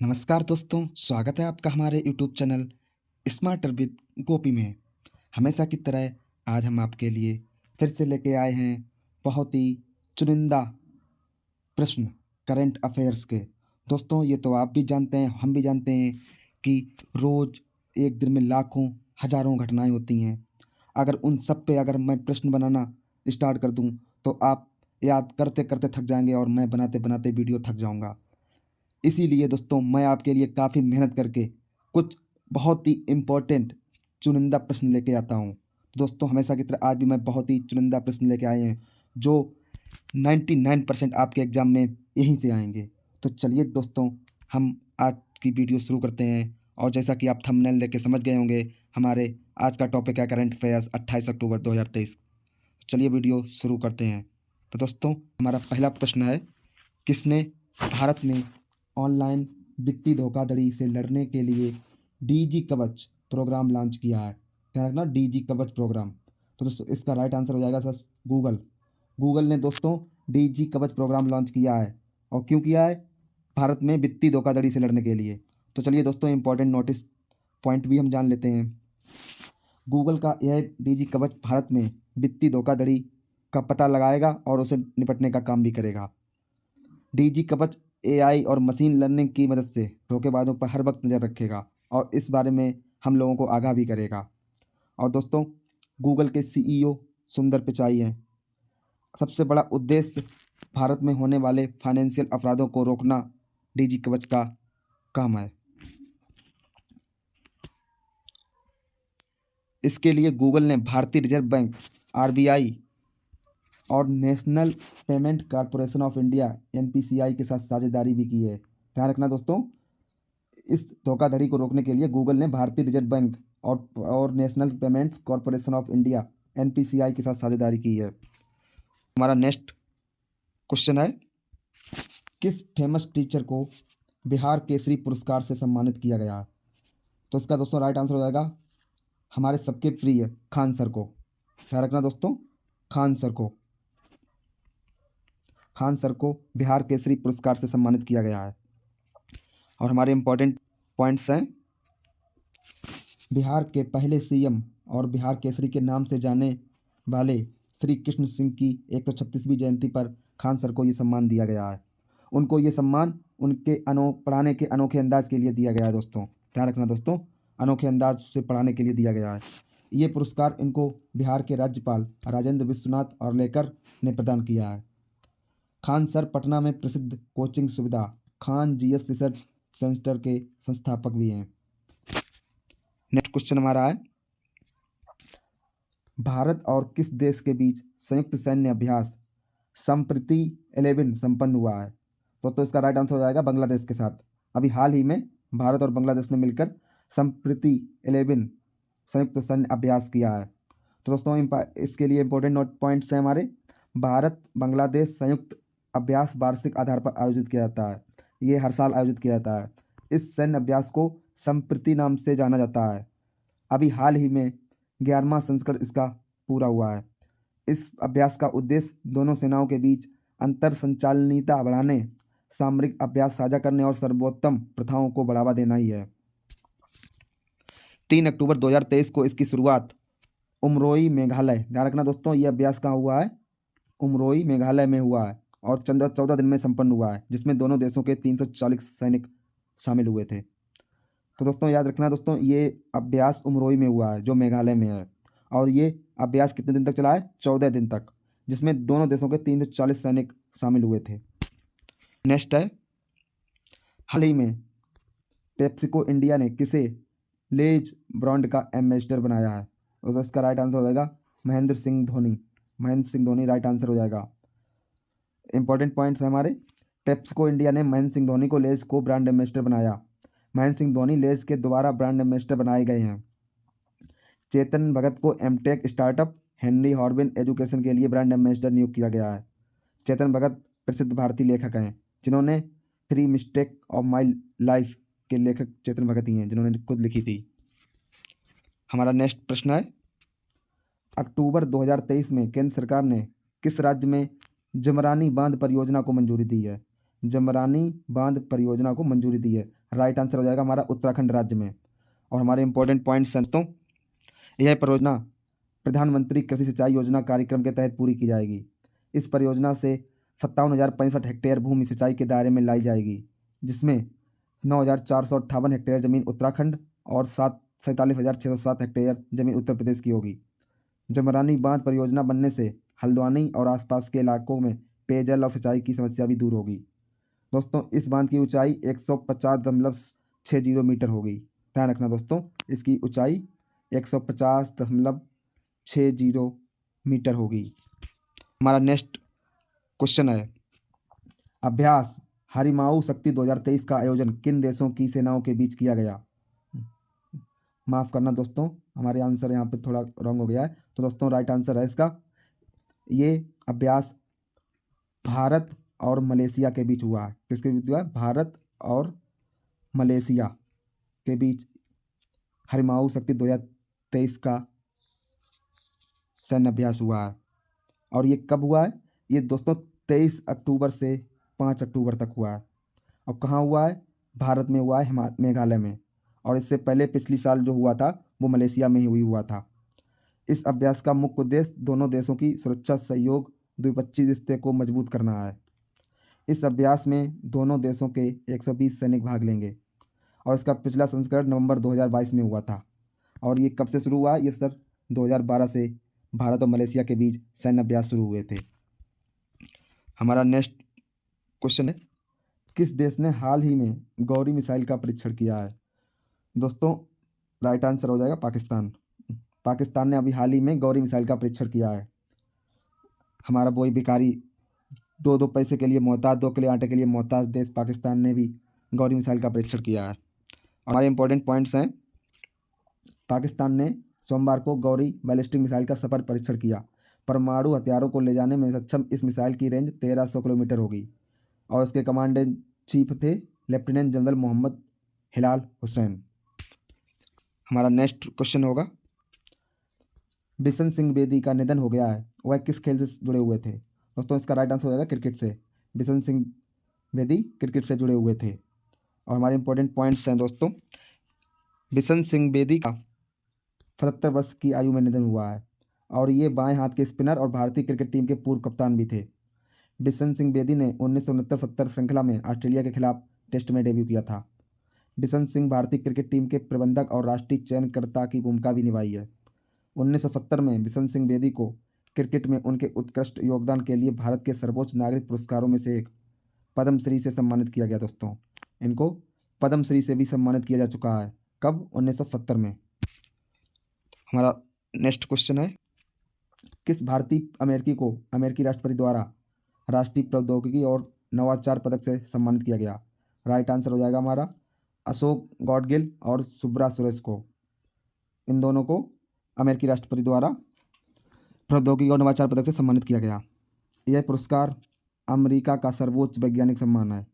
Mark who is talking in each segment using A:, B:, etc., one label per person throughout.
A: नमस्कार दोस्तों, स्वागत है आपका हमारे यूट्यूब चैनल स्मार्टर विद गोपी में। हमेशा की तरह आज हम आपके लिए फिर से लेके आए हैं बहुत ही चुनिंदा प्रश्न करंट अफेयर्स के। दोस्तों, ये तो आप भी जानते हैं, हम भी जानते हैं कि रोज़ एक दिन में लाखों हज़ारों घटनाएं होती हैं। अगर उन सब पे अगर मैं प्रश्न बनाना स्टार्ट कर दूं तो आप याद करते करते थक जाएंगे और मैं बनाते बनाते वीडियो थक जाऊंगा। इसीलिए दोस्तों मैं आपके लिए काफ़ी मेहनत करके कुछ बहुत ही इम्पोर्टेंट चुनिंदा प्रश्न लेके आता हूँ। दोस्तों, हमेशा की तरह आज भी मैं बहुत ही चुनिंदा प्रश्न लेके आए हैं जो 99% आपके एग्ज़ाम में यहीं से आएंगे। तो चलिए दोस्तों, हम आज की वीडियो शुरू करते हैं। और जैसा कि आप थंबनेल देख के समझ गए होंगे, हमारे आज का टॉपिक है करंट अफेयर्स 28 अक्टूबर 2023। चलिए वीडियो शुरू करते हैं। तो दोस्तों, हमारा पहला प्रश्न है, किसने भारत में ऑनलाइन वित्तीय धोखाधड़ी से लड़ने के लिए डीजी कवच प्रोग्राम लॉन्च किया है? ध्यान रखना, डीजी कवच प्रोग्राम। तो दोस्तों इसका राइट आंसर हो जाएगा सर गूगल। गूगल ने दोस्तों डीजी कवच प्रोग्राम लॉन्च किया है। और क्यों किया है? भारत में वित्तीय धोखाधड़ी से लड़ने के लिए। तो चलिए दोस्तों, इंपॉर्टेंट नोटिस पॉइंट भी हम जान लेते हैं। गूगल का यह डीजी कवच भारत में वित्तीय धोखाधड़ी का पता लगाएगा और उसे निपटने का काम भी करेगा। डीजी कवच एआई और मशीन लर्निंग की मदद से धोखेबाजों पर हर वक्त नज़र रखेगा और इस बारे में हम लोगों को आगाह भी करेगा। और दोस्तों, गूगल के सीईओ सुंदर पिचाई हैं। सबसे बड़ा उद्देश्य भारत में होने वाले फाइनेंशियल अपराधों को रोकना डीजी कवच का काम है। इसके लिए गूगल ने भारतीय रिजर्व बैंक आरबीआई और national payment corporation of India NPCI के साथ साझेदारी भी की है। ध्यान रखना दोस्तों, इस धोखाधड़ी को रोकने के लिए गूगल ने भारतीय रिजर्व बैंक और national payments corporation of India NPCI के साथ साझेदारी की है। हमारा नेक्स्ट क्वेश्चन है, किस फेमस टीचर को बिहार केसरी पुरस्कार से सम्मानित किया गया है? तो इसका दोस्तों राइट आंसर हो जाएगा हमारे सबके प्रिय खान सर को। ध्यान रखना दोस्तों, खान सर को बिहार केसरी पुरस्कार से सम्मानित किया गया है। और हमारे इंपॉर्टेंट पॉइंट्स हैं, बिहार के पहले सीएम और बिहार केसरी के नाम से जाने वाले श्री कृष्ण सिंह की 136वीं जयंती पर खान सर को ये सम्मान दिया गया है। उनको ये सम्मान उनके पढ़ाने के अनोखे अंदाज के लिए दिया गया है। दोस्तों ध्यान रखना दोस्तों, अनोखे अंदाज से पढ़ाने के लिए दिया गया है। ये पुरस्कार इनको बिहार के राज्यपाल राजेंद्र विश्वनाथ और लेकर ने प्रदान किया है। खान सर पटना में प्रसिद्ध कोचिंग सुविधा खान जीएस रिसर्च सेंटर के संस्थापक भी हैं। नेक्स्ट क्वेश्चन हमारा है, भारत और किस देश के बीच संयुक्त सैन्य अभ्यास संप्रति 11 संपन्न हुआ है? तो इसका राइट आंसर हो जाएगा बांग्लादेश के साथ। अभी हाल ही में भारत और बांग्लादेश ने मिलकर संप्रति 11 संयुक्त सैन्य अभ्यास किया है। तो दोस्तों इसके लिए इंपॉर्टेंट नोट पॉइंट्स हैं हमारे। भारत बांग्लादेश संयुक्त अभ्यास वार्षिक आधार पर आयोजित किया जाता है। ये हर साल आयोजित किया जाता है। इस सैन्य अभ्यास को संप्रति नाम से जाना जाता है। अभी हाल ही में 11वां संस्करण इसका पूरा हुआ है। इस अभ्यास का उद्देश्य दोनों सेनाओं के बीच अंतर संचालनीयता बढ़ाने, सामरिक अभ्यास साझा करने और सर्वोत्तम प्रथाओं को बढ़ावा देना ही है। 3 अक्टूबर 2023 को इसकी शुरुआत उमरोई मेघालय, ध्यान रखना दोस्तों, ये अभ्यास कहाँ हुआ है? उमरोई मेघालय में हुआ है और 14 दिन में संपन्न हुआ है, जिसमें दोनों देशों के 340 सैनिक शामिल हुए थे। तो दोस्तों याद रखना दोस्तों, ये अभ्यास उमरोई में हुआ है जो मेघालय में है। और ये अभ्यास कितने दिन तक चला है? 14 दिन तक, जिसमें दोनों देशों के 340 सैनिक शामिल हुए थे। नेक्स्ट है, हाल ही में पेप्सिको इंडिया ने किसे लेज ब्रांड का एम्बेसडर बनाया है? तो इसका राइट आंसर हो जाएगा महेंद्र सिंह धोनी। महेंद्र सिंह धोनी राइट आंसर हो जाएगा। इंपॉर्टेंट पॉइंट्स हैं हमारे, पेप्सिको इंडिया ने महेंद्र सिंह धोनी को लेज को ब्रांड एम्बेसडर बनाया। महेंद्र सिंह धोनी लेज के दोबारा ब्रांड एम्बेसडर बनाए गए हैं। चेतन भगत को एमटेक स्टार्टअप हेनरी हॉर्बिन एजुकेशन के लिए ब्रांड एम्बेसडर नियुक्त किया गया है। चेतन भगत प्रसिद्ध भारतीय लेखक हैं जिन्होंने 3 मिस्टेक ऑफ माई लाइफ के लेखक चेतन भगत ही हैं, जिन्होंने खुद लिखी थी। हमारा नेक्स्ट प्रश्न है, अक्टूबर 2023 में केंद्र सरकार ने किस राज्य में जमरानी बांध परियोजना को मंजूरी दी है? जमरानी बांध परियोजना को मंजूरी दी है? राइट आंसर हो जाएगा हमारा उत्तराखंड राज्य में। और हमारे इंपॉर्टेंट पॉइंट्स हैं दोस्तों, यह परियोजना प्रधानमंत्री कृषि सिंचाई योजना कार्यक्रम के तहत पूरी की जाएगी। इस परियोजना से 57,065 हेक्टेयर भूमि सिंचाई के दायरे में लाई जाएगी, जिसमें 9,458 हेक्टेयर जमीन उत्तराखंड और 47,607 हेक्टेयर जमीन उत्तर प्रदेश की होगी। जमरानी बांध परियोजना बनने से हल्द्वानी और आसपास के इलाकों में पेयजल और सिंचाई की समस्या भी दूर होगी। दोस्तों, इस बांध की ऊंचाई 150.60 मीटर होगी। ध्यान रखना दोस्तों, इसकी ऊंचाई 150.60 मीटर होगी। हमारा नेक्स्ट क्वेश्चन है, अभ्यास हरिमाऊ शक्ति 2023 का आयोजन किन देशों की सेनाओं के बीच किया गया? माफ़ करना दोस्तों, हमारे आंसर यहाँ पे थोड़ा रॉन्ग हो गया है। तो दोस्तों राइट आंसर है इसका, ये अभ्यास भारत और मलेशिया के बीच हुआ है। किसके बीच हुआ है? भारत और मलेशिया के बीच हरिमाऊ शक्ति 2023 का सैन्य अभ्यास हुआ है। और ये कब हुआ है? ये दोस्तों 23 अक्टूबर से 5 अक्टूबर तक हुआ है। और कहाँ हुआ है? भारत में हुआ है, मेघालय में। और इससे पहले पिछली साल जो हुआ था वो मलेशिया में ही हुआ था। इस अभ्यास का मुख्य उद्देश्य दोनों देशों की सुरक्षा सहयोग, द्विपक्षीय रिश्ते को मजबूत करना है। इस अभ्यास में दोनों देशों के 120 सैनिक भाग लेंगे और इसका पिछला संस्करण नवंबर 2022 में हुआ था। और ये कब से शुरू हुआ? ये सर 2012 से भारत और मलेशिया के बीच सैन्य अभ्यास शुरू हुए थे। हमारा नेक्स्ट क्वेश्चन है, किस देश ने हाल ही में गौरी मिसाइल का परीक्षण किया है? दोस्तों राइट आंसर हो जाएगा पाकिस्तान। पाकिस्तान ने अभी हाल ही में गौरी मिसाइल का परीक्षण किया है। हमारा वही भिखारी, दो पैसे के लिए मोहताज, 2 किलो आटे के लिए मोहताज देश पाकिस्तान ने भी गौरी मिसाइल का परीक्षण किया है। हमारे इंपॉर्टेंट पॉइंट्स हैं, पाकिस्तान ने सोमवार को गौरी बैलिस्टिक मिसाइल का सफल परीक्षण किया। परमाणु हथियारों को ले जाने में सक्षम इस मिसाइल की रेंज 1300 किलोमीटर होगी और इसके कमांडर इन चीफ थे लेफ्टिनेंट जनरल मोहम्मद हिलाल हुसैन। हमारा नेक्स्ट क्वेश्चन होगा, बिशन सिंह बेदी का निधन हो गया है, वह किस खेल से जुड़े हुए थे? दोस्तों इसका राइट आंसर हो जाएगा क्रिकेट से। बिशन सिंह बेदी क्रिकेट से जुड़े हुए थे। और हमारे इंपॉर्टेंट पॉइंट्स हैं दोस्तों, बिशन सिंह बेदी का 77 वर्ष की आयु में निधन हुआ है और ये बाएं हाथ के स्पिनर और भारतीय क्रिकेट टीम के पूर्व कप्तान भी थे। बिशन सिंह बेदी ने 1969-70 श्रृंखला में ऑस्ट्रेलिया के खिलाफ टेस्ट में डेब्यू किया था। बिशन सिंह भारतीय क्रिकेट टीम के प्रबंधक और राष्ट्रीय चयनकर्ता की भूमिका भी निभाई है। 1970 में बिशन सिंह बेदी को क्रिकेट में उनके उत्कृष्ट योगदान के लिए भारत के सर्वोच्च नागरिक पुरस्कारों में से एक पद्मश्री से सम्मानित किया गया। दोस्तों इनको पद्मश्री से भी सम्मानित किया जा चुका है। कब? 1970 में। हमारा नेक्स्ट क्वेश्चन है, किस भारतीय अमेरिकी को अमेरिकी राष्ट्रपति द्वारा राष्ट्रीय प्रौद्योगिकी और नवाचार पदक से सम्मानित किया गया? राइट आंसर हो जाएगा हमारा अशोक गॉडगिल और सुब्रा सुरेश को। इन दोनों को अमेरिकी राष्ट्रपति द्वारा प्रौद्योगिकी और नवाचार पदक से सम्मानित किया गया। यह पुरस्कार अमेरिका का सर्वोच्च वैज्ञानिक सम्मान है।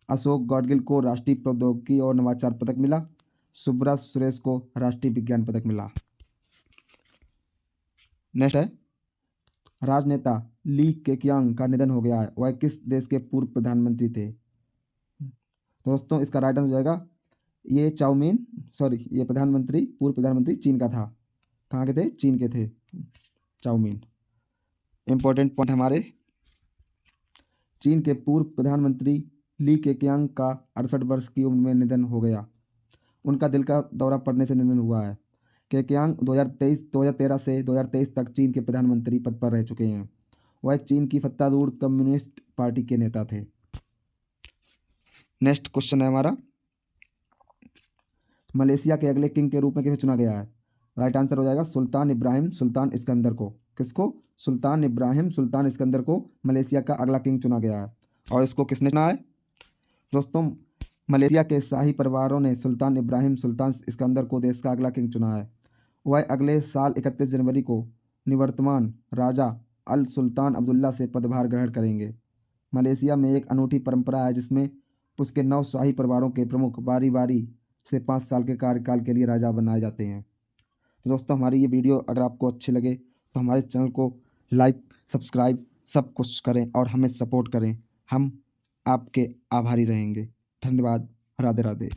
A: अशोक गॉडगिल को राष्ट्रीय प्रौद्योगिकी और नवाचार पदक मिला, सुब्रा सुरेश को राष्ट्रीय विज्ञान पदक मिला। नेक्स्ट है, राजनेता ली केक्यांग का निधन हो गया है, वह किस देश के पूर्व प्रधानमंत्री थे? दोस्तों इसका राइट आंसर हो जाएगा ये पूर्व प्रधानमंत्री चीन का था। कहाँ के थे? चीन के थे, चाउमीन। इंपॉर्टेंट पॉइंट हमारे, चीन के पूर्व प्रधानमंत्री ली केक्यांग का 68 वर्ष की उम्र में निधन हो गया। उनका दिल का दौरा पड़ने से निधन हुआ है। केक्यांग 2013 से 2023 तक चीन के प्रधानमंत्री पद पर रह चुके हैं। वह चीन की सत्तारूढ़ कम्युनिस्ट पार्टी के नेता थे। नेक्स्ट क्वेश्चन है हमारा, मलेशिया के अगले किंग के रूप में किसे चुना गया है? राइट आंसर हो जाएगा सुल्तान इब्राहिम सुल्तान इस्कंदर को। किसको? सुल्तान इब्राहिम सुल्तान इस्कंदर को मलेशिया का अगला किंग चुना गया है। और इसको किसने चुना है? दोस्तों मलेशिया के शाही परिवारों ने सुल्तान इब्राहिम सुल्तान इस्कंदर को देश का अगला किंग चुना है। वह अगले साल 31 जनवरी को निवर्तमान राजा अल सुल्तान अब्दुल्ला से पदभार ग्रहण करेंगे। मलेशिया में एक अनूठी परंपरा है जिसमें उसके 9 शाही परिवारों के प्रमुख बारी बारी से 5 साल के कार्यकाल के लिए राजा बनाए जाते हैं। तो दोस्तों हमारी ये वीडियो अगर आपको अच्छी लगे तो हमारे चैनल को लाइक सब्सक्राइब सब कुछ करें और हमें सपोर्ट करें। हम आपके आभारी रहेंगे। धन्यवाद। राधे राधे।